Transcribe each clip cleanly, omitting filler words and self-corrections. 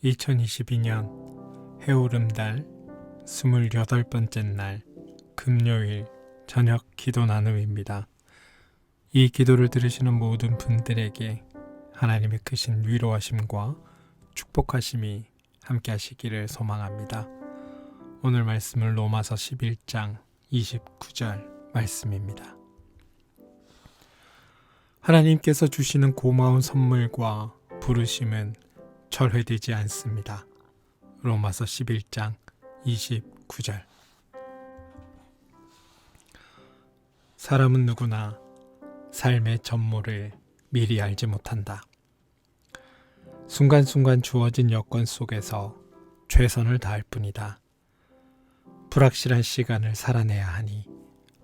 2022년 해오름달 28번째 날 금요일 저녁 기도 나눔입니다. 이 기도를 들으시는 모든 분들에게 하나님의 크신 위로하심과 축복하심이 함께 하시기를 소망합니다. 오늘 말씀은 로마서 11장 29절 말씀입니다. 하나님께서 주시는 고마운 선물과 부르심은 절회되지 않습니다. 로마서 11장 29절. 사람은 누구나 삶의 전모를 미리 알지 못한다. 순간순간 주어진 여건 속에서 최선을 다할 뿐이다. 불확실한 시간을 살아내야 하니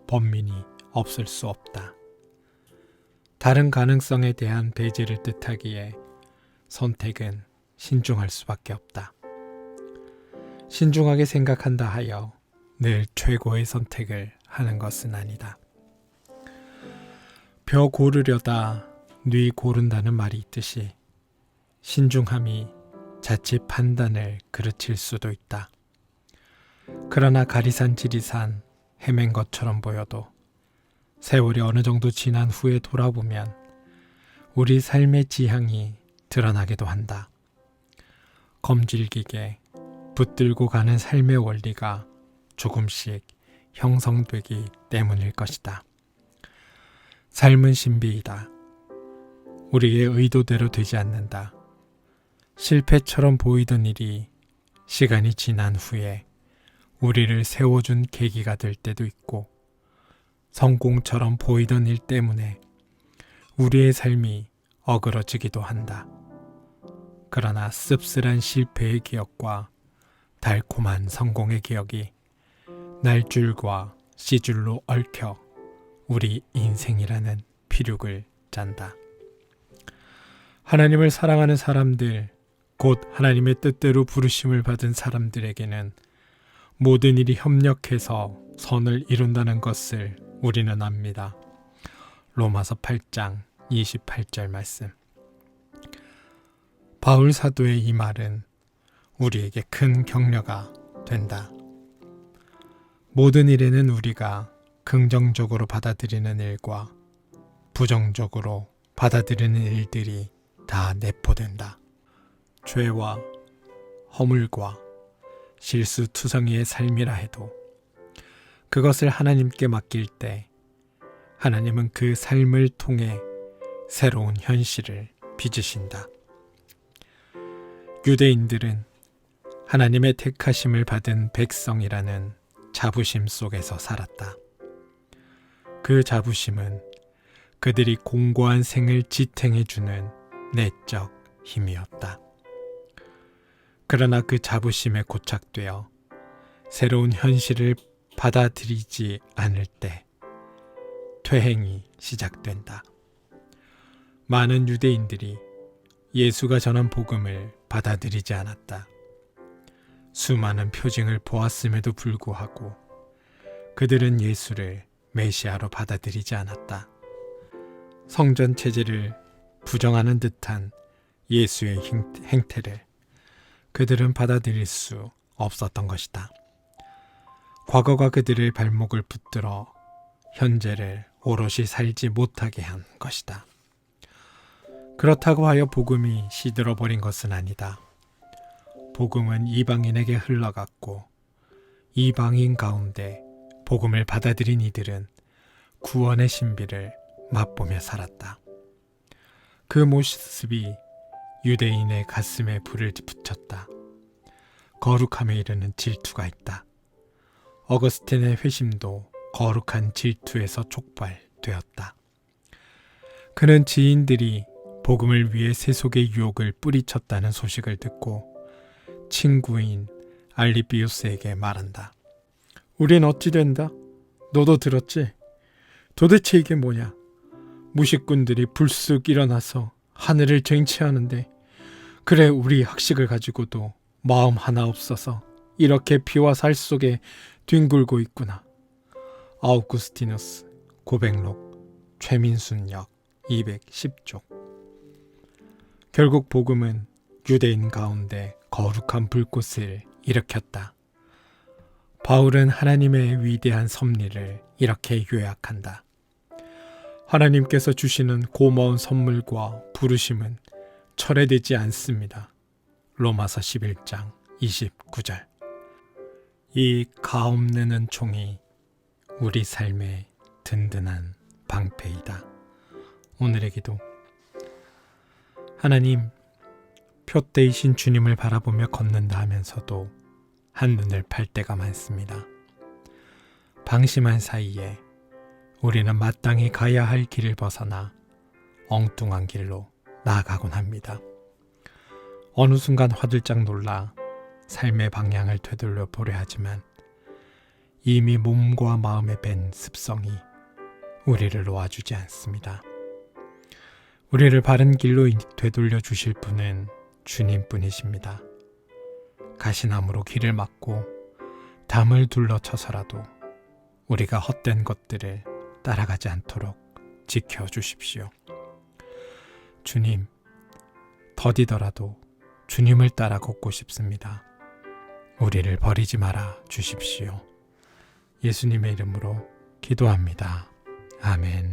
번민이 없을 수 없다. 다른 가능성에 대한 배제를 뜻하기에 선택은 신중할 수밖에 없다. 신중하게 생각한다 하여 늘 최고의 선택을 하는 것은 아니다. 벼 고르려다 뉘 고른다는 말이 있듯이 신중함이 자칫 판단을 그르칠 수도 있다. 그러나 가리산 지리산 헤맨 것처럼 보여도 세월이 어느 정도 지난 후에 돌아보면 우리 삶의 지향이 드러나기도 한다. 검질기게 붙들고 가는 삶의 원리가 조금씩 형성되기 때문일 것이다. 삶은 신비이다. 우리의 의도대로 되지 않는다. 실패처럼 보이던 일이 시간이 지난 후에 우리를 세워준 계기가 될 때도 있고, 성공처럼 보이던 일 때문에 우리의 삶이 어그러지기도 한다. 그러나 씁쓸한 실패의 기억과 달콤한 성공의 기억이 날줄과 씨줄로 얽혀 우리 인생이라는 피륙을 짠다. 하나님을 사랑하는 사람들, 곧 하나님의 뜻대로 부르심을 받은 사람들에게는 모든 일이 협력해서 선을 이룬다는 것을 우리는 압니다. 로마서 8장 28절 말씀. 바울 사도의 이 말은 우리에게 큰 격려가 된다. 모든 일에는 우리가 긍정적으로 받아들이는 일과 부정적으로 받아들이는 일들이 다 내포된다. 죄와 허물과 실수투성이의 삶이라 해도 그것을 하나님께 맡길 때 하나님은 그 삶을 통해 새로운 현실을 빚으신다. 유대인들은 하나님의 택하심을 받은 백성이라는 자부심 속에서 살았다. 그 자부심은 그들이 공고한 생을 지탱해주는 내적 힘이었다. 그러나 그 자부심에 고착되어 새로운 현실을 받아들이지 않을 때 퇴행이 시작된다. 많은 유대인들이 예수가 전한 복음을 받아들이지 않았다. 수많은 표징을 보았음에도 불구하고 그들은 예수를 메시아로 받아들이지 않았다. 성전 체제를 부정하는 듯한 예수의 행태를 그들은 받아들일 수 없었던 것이다. 과거가 그들의 발목을 붙들어 현재를 오롯이 살지 못하게 한 것이다. 그렇다고 하여 복음이 시들어버린 것은 아니다. 복음은 이방인에게 흘러갔고 이방인 가운데 복음을 받아들인 이들은 구원의 신비를 맛보며 살았다. 그 모습이 유대인의 가슴에 불을 붙였다. 거룩함에 이르는 질투가 있다. 어거스틴의 회심도 거룩한 질투에서 촉발되었다. 그는 지인들이 복음을 위해 세속의 유혹을 뿌리쳤다는 소식을 듣고 친구인 알리비우스에게 말한다. 우린 어찌 된다? 너도 들었지? 도대체 이게 뭐냐? 무식꾼들이 불쑥 일어나서 하늘을 쟁취하는데, 그래 우리 학식을 가지고도 마음 하나 없어서 이렇게 피와 살 속에 뒹굴고 있구나. 아우구스티누스 고백록 최민순역 210쪽. 결국 복음은 유대인 가운데 거룩한 불꽃을 일으켰다. 바울은 하나님의 위대한 섭리를 이렇게 요약한다. 하나님께서 주시는 고마운 선물과 부르심은 철회되지 않습니다. 로마서 11장 29절. 이 가없는 은총이 우리 삶의 든든한 방패이다. 오늘의 기도. 하나님, 표대이신 주님을 바라보며 걷는다 하면서도 한눈을 팔 때가 많습니다. 방심한 사이에 우리는 마땅히 가야 할 길을 벗어나 엉뚱한 길로 나아가곤 합니다. 어느 순간 화들짝 놀라 삶의 방향을 되돌려 보려 하지만 이미 몸과 마음에 밴 습성이 우리를 놓아주지 않습니다. 우리를 바른 길로 되돌려 주실 분은 주님뿐이십니다. 가시나무로 길을 막고 담을 둘러쳐서라도 우리가 헛된 것들을 따라가지 않도록 지켜주십시오. 주님, 더디더라도 주님을 따라 걷고 싶습니다. 우리를 버리지 말아 주십시오. 예수님의 이름으로 기도합니다. 아멘.